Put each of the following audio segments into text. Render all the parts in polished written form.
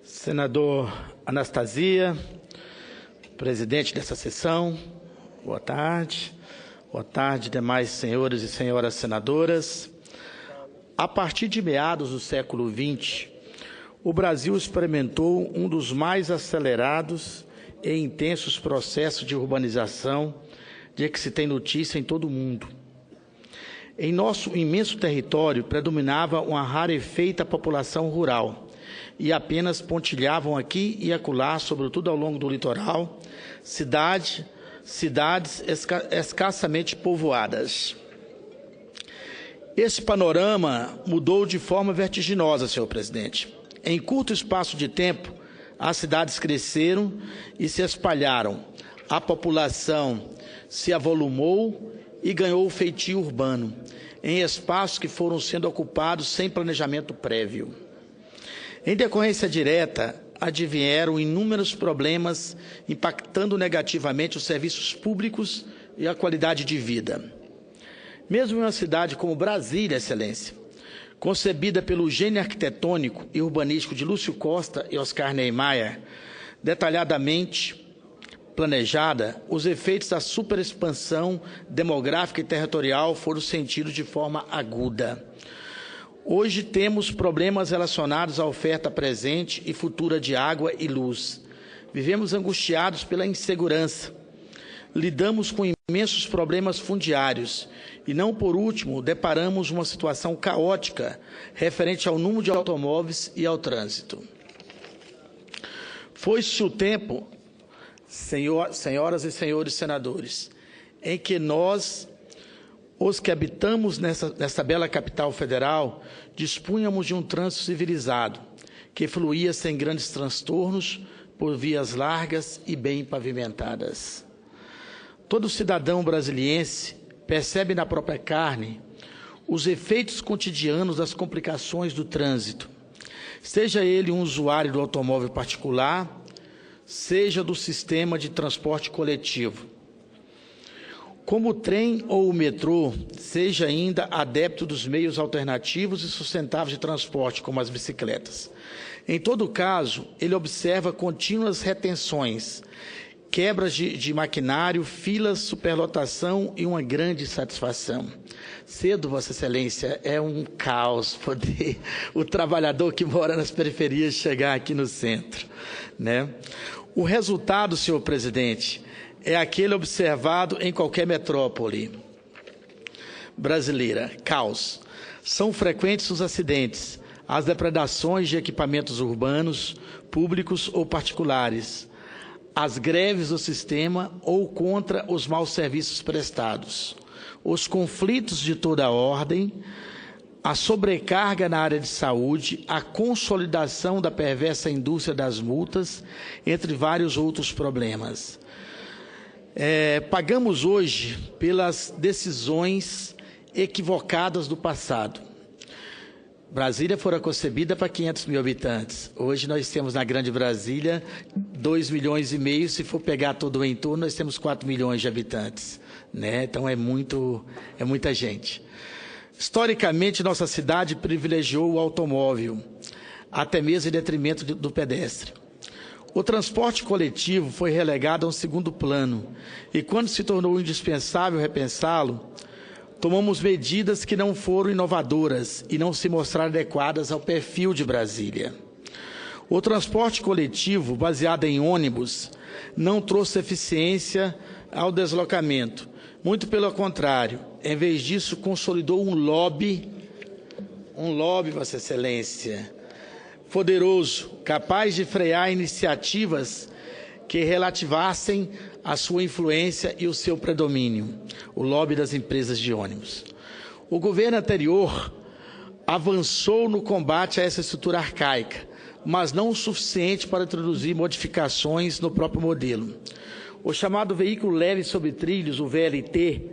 Senador Anastasia, presidente dessa sessão, boa tarde. Boa tarde, demais senhores e senhoras senadoras. A partir de meados do século XX, o Brasil experimentou um dos mais acelerados e intensos processos de urbanização de que se tem notícia em todo o mundo. Em nosso imenso território predominava uma rarefeita população rural e apenas pontilhavam aqui e acolá, sobretudo ao longo do litoral, cidades escassamente povoadas. Esse panorama mudou de forma vertiginosa, senhor presidente. Em curto espaço de tempo, as cidades cresceram e se espalharam. A população se avolumou e ganhou o feitio urbano, em espaços que foram sendo ocupados sem planejamento prévio. Em decorrência direta, advieram inúmeros problemas impactando negativamente os serviços públicos e a qualidade de vida. Mesmo em uma cidade como Brasília, Excelência, concebida pelo gênio arquitetônico e urbanístico de Lúcio Costa e Oscar Niemeyer, detalhadamente planejada, os efeitos da superexpansão demográfica e territorial foram sentidos de forma aguda. Hoje temos problemas relacionados à oferta presente e futura de água e luz. Vivemos angustiados pela insegurança. Lidamos com imensos problemas fundiários e, não por último, deparamos uma situação caótica referente ao número de automóveis e ao Foi-se o tempo, senhoras e senhores senadores, em que nós, os que habitamos nessa bela capital federal, dispunhamos de um trânsito civilizado, que fluía sem grandes transtornos, por vias largas e bem pavimentadas. Todo cidadão brasiliense percebe na própria carne os efeitos cotidianos das complicações do trânsito, seja ele um usuário do automóvel particular, seja do sistema de transporte coletivo. Como o trem ou o metrô, seja ainda adepto dos meios alternativos e sustentáveis de transporte, como as bicicletas. Em todo caso, ele observa contínuas retenções, quebras de maquinário, filas, superlotação e uma grande satisfação. Cedo, Vossa Excelência, é um caos poder o trabalhador que mora nas periferias chegar aqui no centro, né? O resultado, senhor presidente, é aquele observado em qualquer metrópole brasileira: caos. São frequentes os acidentes, as depredações de equipamentos urbanos, públicos ou particulares, as greves do sistema ou contra os maus serviços prestados, os conflitos de toda a ordem, a sobrecarga na área de saúde, a consolidação da perversa indústria das multas, entre vários outros problemas. Pagamos hoje pelas decisões equivocadas do passado. Brasília fora concebida para 500 mil habitantes. Hoje nós temos na Grande Brasília 2,5 milhões. Se for pegar todo o entorno, nós temos 4 milhões de habitantes, né? Então é muita gente. Historicamente, nossa cidade privilegiou o automóvel, até mesmo em detrimento do pedestre. O transporte coletivo foi relegado a um segundo plano e, quando se tornou indispensável repensá-lo, tomamos medidas que não foram inovadoras e não se mostraram adequadas ao perfil de Brasília. O transporte coletivo, baseado em ônibus, não trouxe eficiência ao deslocamento. Muito pelo contrário, em vez disso, consolidou um lobby, Vossa Excelência, poderoso, capaz de frear iniciativas que relativassem a sua influência e o seu predomínio, o lobby das empresas de ônibus. O governo anterior avançou no combate a essa estrutura arcaica, mas não o suficiente para introduzir modificações no próprio modelo. O chamado veículo leve sobre trilhos, o VLT,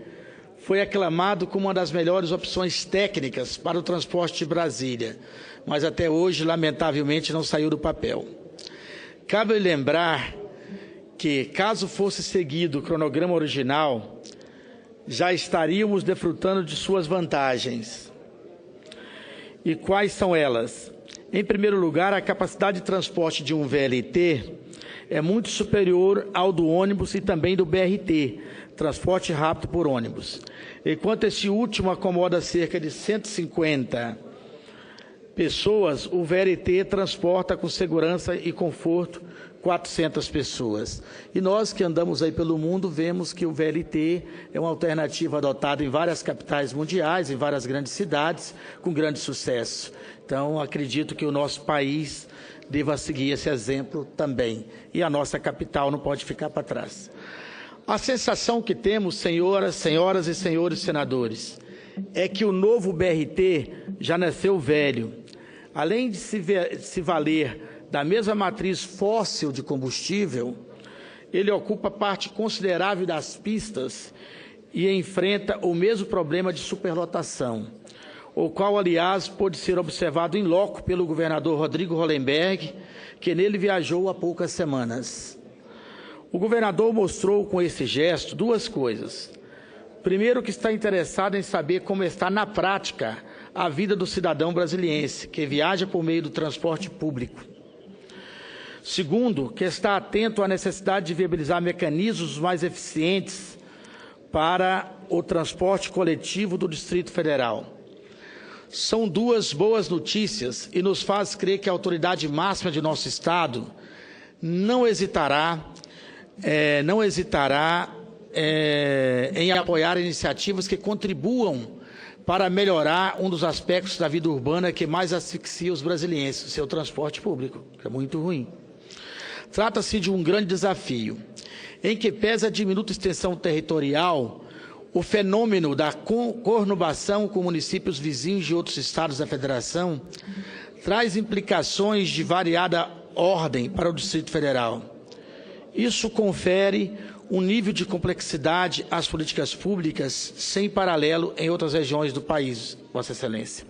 foi aclamado como uma das melhores opções técnicas para o transporte de Brasília, mas até hoje, lamentavelmente, não saiu do papel. Cabe lembrar que, caso fosse seguido o cronograma original, já estaríamos desfrutando de suas vantagens. E quais são elas? Em primeiro lugar, a capacidade de transporte de um VLT é muito superior ao do ônibus e também do BRT, transporte rápido por ônibus. Enquanto esse último acomoda cerca de 150 pessoas, o VLT transporta com segurança e conforto 400 pessoas. E nós que andamos aí pelo mundo vemos que o VLT é uma alternativa adotada em várias capitais mundiais, em várias grandes cidades, com grande sucesso. Então, acredito que o nosso país deva seguir esse exemplo também. E a nossa capital não pode ficar para trás. A sensação que temos, senhoras e senhores senadores, é que o novo BRT já nasceu velho. Além de se valer da mesma matriz fóssil de combustível, ele ocupa parte considerável das pistas e enfrenta o mesmo problema de superlotação, o qual, aliás, pôde ser observado em loco pelo governador Rodrigo Hollenberg, que nele viajou há poucas semanas. O governador mostrou com esse gesto duas coisas. Primeiro, que está interessado em saber como está na prática a vida do cidadão brasiliense, que viaja por meio do transporte público. Segundo, que está atento à necessidade de viabilizar mecanismos mais eficientes para o transporte coletivo do Distrito Federal. São duas boas notícias e nos faz crer que a autoridade máxima de nosso Estado não hesitará em apoiar iniciativas que contribuam para melhorar um dos aspectos da vida urbana que mais asfixia os brasilienses, o seu transporte público, que é muito ruim. Trata-se de um grande desafio, em que pesa a diminuta extensão territorial, o fenômeno da conurbação com municípios vizinhos de outros estados da Federação traz implicações de variada ordem para o Distrito Federal. Isso confere um nível de complexidade às políticas públicas sem paralelo em outras regiões do país, Vossa Excelência.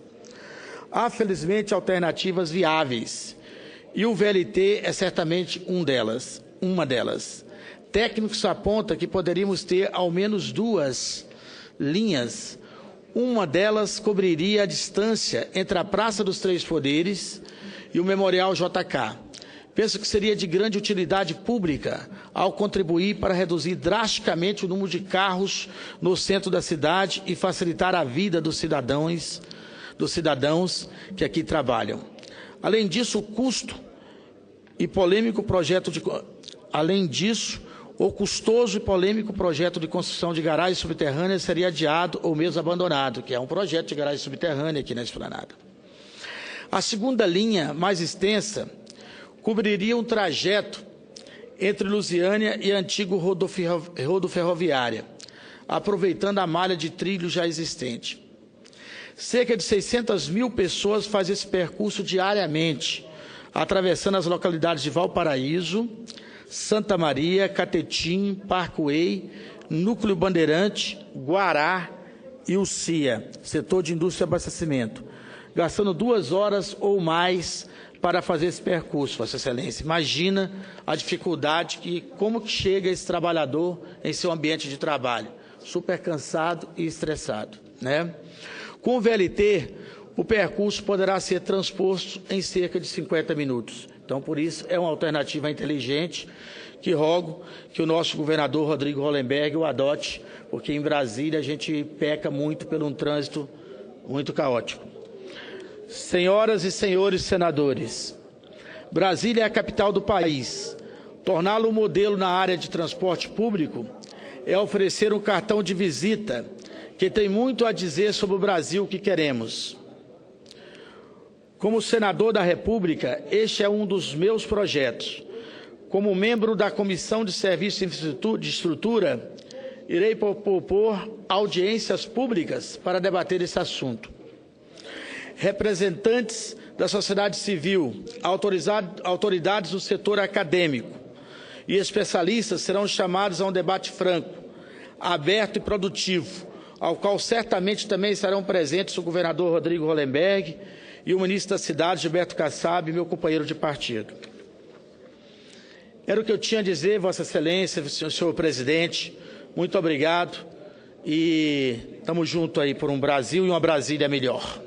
Há, felizmente, alternativas viáveis, e o VLT é certamente uma delas. Técnicos apontam que poderíamos ter ao menos duas linhas. Uma delas cobriria a distância entre a Praça dos Três Poderes e o Memorial JK. Penso que seria de grande utilidade pública ao contribuir para reduzir drasticamente o número de carros no centro da cidade e facilitar a vida dos cidadãos que aqui trabalham. Além disso, o custoso e polêmico projeto de construção de garagens subterrâneas seria adiado ou mesmo abandonado, que é um projeto de garagem subterrânea aqui na Esplanada. A segunda linha, mais extensa, cobriria um trajeto entre Lusiânia e a antiga rodoferroviária, aproveitando a malha de trilho já existente. Cerca de 600 mil pessoas fazem esse percurso diariamente, atravessando as localidades de Valparaíso, Santa Maria, Catetim, Parkway, Núcleo Bandeirante, Guará e Ucia, setor de indústria e abastecimento, gastando 2 horas ou mais para fazer esse percurso, Vossa Excelência. Imagina a dificuldade como que chega esse trabalhador em seu ambiente de trabalho, super cansado e estressado, né? Com o VLT, o percurso poderá ser transposto em cerca de 50 minutos. Então, por isso, é uma alternativa inteligente que rogo que o nosso governador Rodrigo Hollenberg o adote, porque em Brasília a gente peca muito por um trânsito muito caótico. Senhoras e senhores senadores, Brasília é a capital do país. Torná-lo um modelo na área de transporte público é oferecer um cartão de visita que tem muito a dizer sobre o Brasil que queremos. Como senador da República, este é um dos meus projetos. Como membro da Comissão de Serviços de Estrutura, irei propor audiências públicas para debater esse assunto. Representantes da sociedade civil, autoridades do setor acadêmico e especialistas serão chamados a um debate franco, aberto e produtivo, ao qual certamente também estarão presentes o governador Rodrigo Hollenberg e o ministro da Cidade, Gilberto Kassab, meu companheiro de partido. Era o que eu tinha a dizer, Vossa Excelência, senhor presidente. Muito obrigado e estamos juntos aí por um Brasil e uma Brasília melhor.